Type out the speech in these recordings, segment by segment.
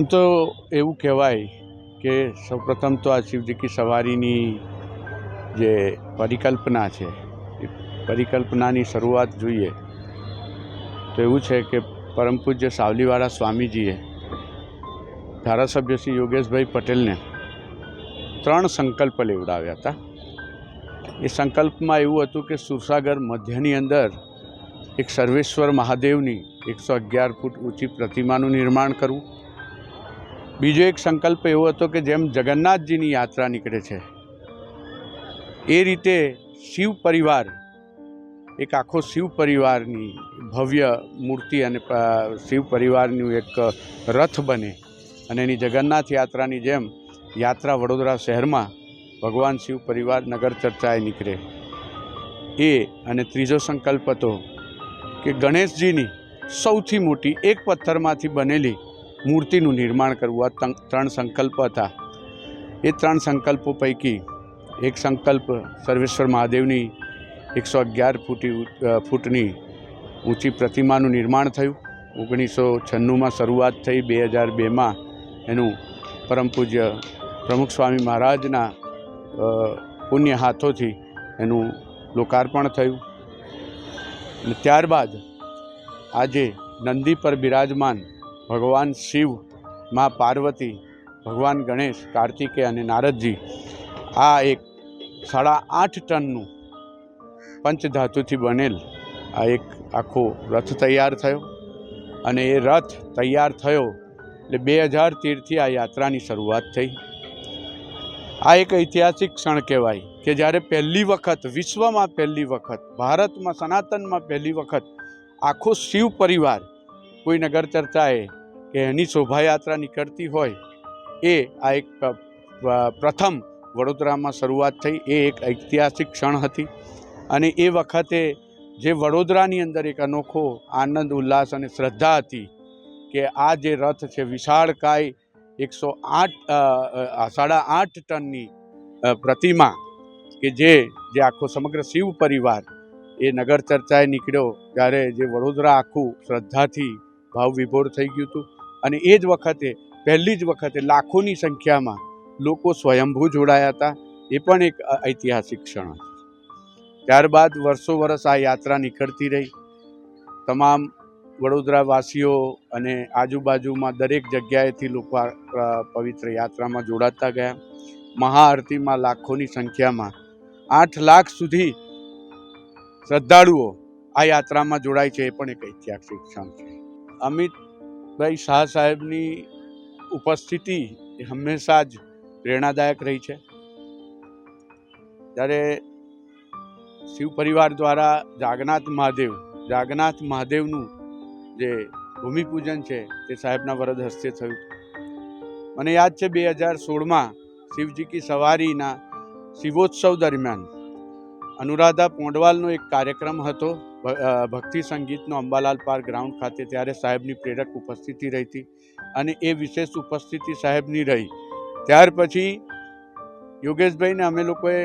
આમ તો એવું કહેવાય કે સૌપ્રથમ તો આ શિવજી કી સવારીની જે પરિકલ્પના છે એ પરિકલ્પનાની શરૂઆત જોઈએ તો એવું છે કે પરમ પૂજ્ય સાવલીવાળા સ્વામીજીએ ધારાસભ્ય શ્રી યોગેશભાઈ પટેલને 3 સંકલ્પ લેવડાવ્યા હતા। એ સંકલ્પમાં એવું હતું કે સુરસાગર મધ્યની અંદર એક સર્વેશ્વર મહાદેવની 111 ફૂટ ઊંચી પ્રતિમાનું નિર્માણ કરવું। બીજો એક સંકલ્પ એવો હતો કે જેમ જગન્નાથજીની યાત્રા નીકળે છે એ રીતે શિવ પરિવાર એક આખો શિવ પરિવારની ભવ્ય મૂર્તિ અને શિવ પરિવારનું એક રથ બને અને એની જગન્નાથ યાત્રાની જેમ યાત્રા વડોદરા શહેરમાં ભગવાન શિવ પરિવાર નગર ચર્ચાએ નીકળે એ। અને ત્રીજો સંકલ્પ હતો કે ગણેશજીની સૌથી મોટી એક પથ્થરમાંથી બનેલી મૂર્તિનું નિર્માણ કરવું। આ 3 સંકલ્પ હતા। એ 3 સંકલ્પો પૈકી એક સંકલ્પ સર્વેશ્વર મહાદેવની 111 ફૂટની ઊંચી પ્રતિમાનું નિર્માણ થયું। 1996માં શરૂઆત થઈ, 2002માં એનું પરમ પૂજ્ય પ્રમુખ સ્વામી મહારાજના પુણ્ય હાથોથી એનું લોકાર્પણ થયું। અને ત્યારબાદ આજે નંદી પર બિરાજમાન ભગવાન શિવ, મા પાર્વતી, ભગવાન ગણેશ, કાર્તિકેય અને નારદજી આ એક 8.5 ટનનું પંચધાતુથી બનેલ આ એક આખો રથ તૈયાર થયો। અને એ રથ તૈયાર થયો એટલે 2013થી આ યાત્રાની શરૂઆત થઈ। આ એક ઐતિહાસિક ક્ષણ કહેવાય કે જ્યારે પહેલી વખત વિશ્વમાં, પહેલી વખત ભારતમાં, સનાતનમાં પહેલી વખત આખો શિવ પરિવાર કોઈ નગર ચર્ચાએ કે એની શોભાયાત્રા નીકળતી હોય એ આ એક પ્રથમ વડોદરામાં શરૂઆત થઈ। એ એક ઐતિહાસિક ક્ષણ હતી અને એ વખતે જે વડોદરાની અંદર એક અનોખો આનંદ, ઉલ્લાસ અને શ્રદ્ધા હતી કે આ જે રથ છે વિશાળકાય 8.5 ટનની પ્રતિમા કે જે આખો સમગ્ર શિવ પરિવાર એ નગર ચર્ચાએ નીકળ્યો ત્યારે જે વડોદરા આખું શ્રદ્ધાથી ભાવ વિભોર થઈ ગયું હતું। અને એ જ વખતે પહેલી જ વખતે લાખોની સંખ્યામાં લોકો સ્વયંભૂ જોડાયા હતા। એ પણ એક ઐતિહાસિક ક્ષણ હતી। ત્યારબાદ વર્ષો વર્ષ આ યાત્રા નીકળતી રહી। તમામ વડોદરાવાસીઓ અને આજુબાજુમાં દરેક જગ્યાએથી લોકો પવિત્ર યાત્રામાં જોડાતા ગયા। મહાઆરતીમાં લાખોની સંખ્યામાં 8 લાખ સુધી શ્રદ્ધાળુઓ આ યાત્રામાં જોડાય છે। એ પણ એક ઐતિહાસિક ક્ષણ છે। અમિતભાઈ શાહ સાહેબની ઉપસ્થિતિ એ હંમેશા જ પ્રેરણાદાયક રહી છે। જ્યારે શિવ પરિવાર દ્વારા જાગનાથ મહાદેવનું જે ભૂમિપૂજન છે તે સાહેબના વરદ હસ્તે થયું। મને યાદ છે 2016માં શિવજી કી સવારીના શિવોત્સવ દરમિયાન અનુરાધા પોંડવાલનો એક કાર્યક્રમ હતો ભક્તિ સંગીતનો અંબાલાલ પાર્ક ગ્રાઉન્ડ ખાતે। ત્યારે સાહેબની પ્રેરક ઉપસ્થિતિ રહી હતી અને એ વિશેષ ઉપસ્થિતિ સાહેબની રહી। ત્યાર પછી યોગેશભાઈને અમે લોકોએ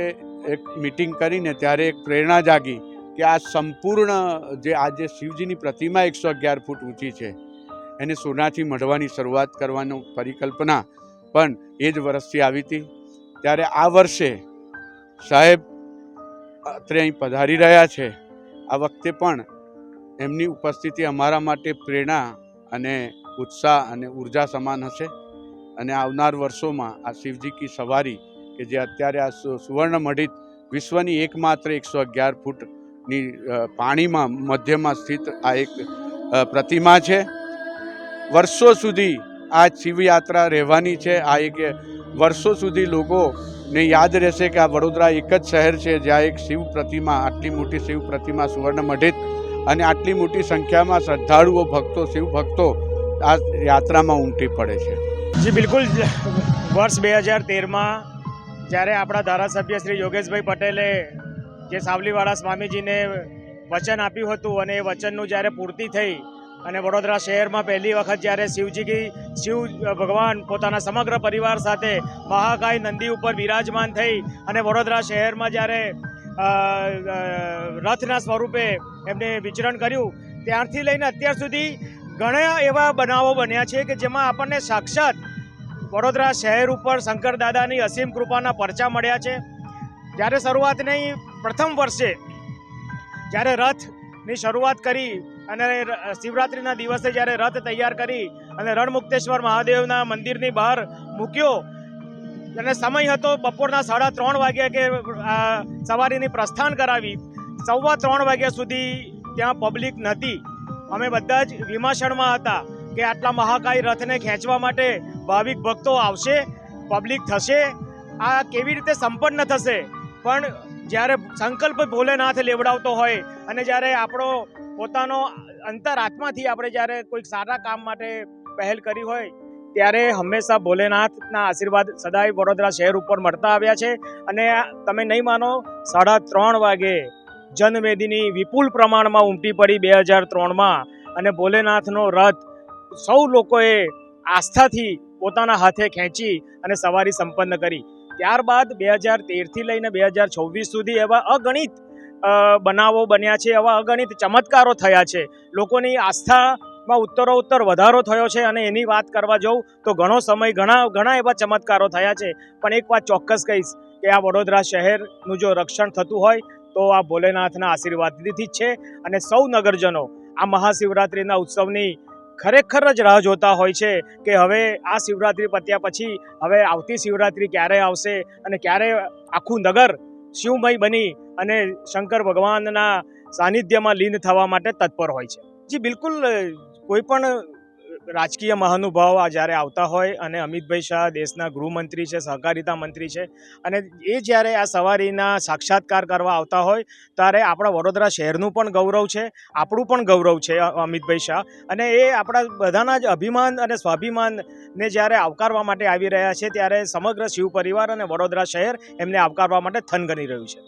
એક મિટિંગ કરીને ત્યારે એક પ્રેરણા જાગી કે આ સંપૂર્ણ જે આજે શિવજીની પ્રતિમા 111 ફૂટ ઊંચી છે એને સોનાથી મઢવાની શરૂઆત કરવાનો પરિકલ્પના પણ એ જ વર્ષથી આવી હતી। ત્યારે આ વર્ષે સાહેબ અત્રે અહીં પધારી રહ્યા છે। આ વખતે પણ એમની ઉપસ્થિતિ અમારા માટે પ્રેરણા અને ઉત્સાહ અને ઉર્જા સમાન હશે। અને આવનાર વર્ષોમાં આ શિવજી કી સવારી કે જે અત્યારે આ સુવર્ણ મઢિત વિશ્વની એકમાત્ર 111 ફૂટની પાણીમાં મધ્યમાં સ્થિત આ એક પ્રતિમા છે। વર્ષો સુધી આ શિવયાત્રા રહેવાની છે। આ એક વર્ષો સુધી લોકોને યાદ રહેશે કે આ વડોદરા એક જ શહેર છે જ્યાં એક શિવ પ્રતિમા, આટલી મોટી શિવ પ્રતિમા સુવર્ણ મઢિત અને આટલી મોટી સંખ્યામાં શ્રદ્ધાળુઓ, ભક્તો, શિવ ભક્તો આ યાત્રામાં ઉમટી પડે છે। જી બિલકુલ। વર્ષ 2013માં જ્યારે આપણા ધારાસભ્ય શ્રી યોગેશભાઈ પટેલે જે સાવલીવાળા સ્વામીજીને વચન આપ્યું હતું અને એ વચનનું જ્યારે પૂર્તિ થઈ અને વડોદરા શહેરમાં પહેલી વખત જ્યારે શિવ ભગવાન પોતાના સમગ્ર પરિવાર સાથે મહાકાય નંદી ઉપર બિરાજમાન થઈ અને વડોદરા શહેરમાં જ્યારે રથના સ્વરૂપે એમને વિચરણ કર્યું ત્યારથી લઈને અત્યાર સુધી ઘણા એવા બનાવો બન્યા છે કે જેમાં આપણને સાક્ષાત વડોદરા શહેર ઉપર શંકર દાદાની અસીમ કૃપાના પરચા મળ્યા છે. જ્યારે શરૂઆતની પ્રથમ વર્ષે જ્યારે રથની શરૂઆત કરી અને શિવરાત્રિના દિવસે જ્યારે રથ તૈયાર કરી અને રણમુક્તેશ્વર મહાદેવના મંદિરની બહાર મૂક્યો અને સમય હતો બપોરના 3:30 વાગ્યા કે સવારીની પ્રસ્થાન કરાવી. 3:15 વાગ્યા સુધી ત્યાં પબ્લિક નહોતી. અમે બધા જ વિમાશણમાં હતા કે આટલા મહાકાય રથને ખેંચવા માટે ભાવિક ભક્તો આવશે, પબ્લિક થશે, આ કેવી રીતે સંપન્ન થશે. પણ જ્યારે સંકલ્પ ભોલેનાથ લેવડાવતો હોય અને જ્યારે આપણો પોતાનો અંતરાત્માથી આપણે જ્યારે કોઈક સારા કામ માટે પહેલ કરી હોય ત્યારે હંમેશા ભોલેનાથના આશીર્વાદ સદાય વડોદરા શહેર ઉપર મળતા આવ્યા છે. અને તમે નહીં માનો, 3:30 વાગે જનમેદની વિપુલ પ્રમાણમાં ઉમટી પડી 2003માં અને ભોલેનાથનો રથ સૌ લોકોએ આસ્થાથી પોતાના હાથે ખેંચી અને સવારી સંપન્ન કરી. ત્યારબાદ 2013થી લઈને 2024 સુધી એવા અગણિત બનાવો બન્યા છે, એવા અગણિત ચમત્કારો થયા છે. લોકોની આસ્થામાં ઉત્તરોત્તર વધારો થયો છે અને એની વાત કરવા જાઉં તો ઘણો સમય ઘણા એવા ચમત્કારો થયા છે. પણ એક વાત ચોક્કસ કહીશ કે આ વડોદરા શહેરનું જો રક્ષણ થતું હોય તો આ ભોલેનાથના આશીર્વાદથી જ છે. અને સૌ નગરજનો આ મહાશિવરાત્રિના ઉત્સવની ખરેખર જ રાહ જોતા હોય છે કે હવે આ શિવરાત્રિ પત્યા પછી હવે આવતી શિવરાત્રિ ક્યારે આવશે અને ક્યારે આખું નગર શિવમય બની અને શંકર ભગવાનના સાનિધ્યમાં લીન થવા માટે તત્પર હોય છે. જી બિલકુલ, કોઈ પણ રાજકીય મહાનુભાવ આ જ્યારે આવતા હોય અને અમિતભાઈ શાહ દેશના ગૃહમંત્રી છે, સહકારિતા મંત્રી છે, અને એ જ્યારે આ સવારીના સાક્ષાત્કાર કરવા આવતા હોય ત્યારે આપણા વડોદરા શહેરનું પણ ગૌરવ છે, આપણું પણ ગૌરવ છે અમિતભાઈ શાહ. અને એ આપણા બધાના જ અભિમાન અને સ્વાભિમાનને જ્યારે આવકારવા માટે આવી રહ્યા છે ત્યારે સમગ્ર શિવ પરિવાર અને વડોદરા શહેર એમને આવકારવા માટે થનગની રહ્યું છે.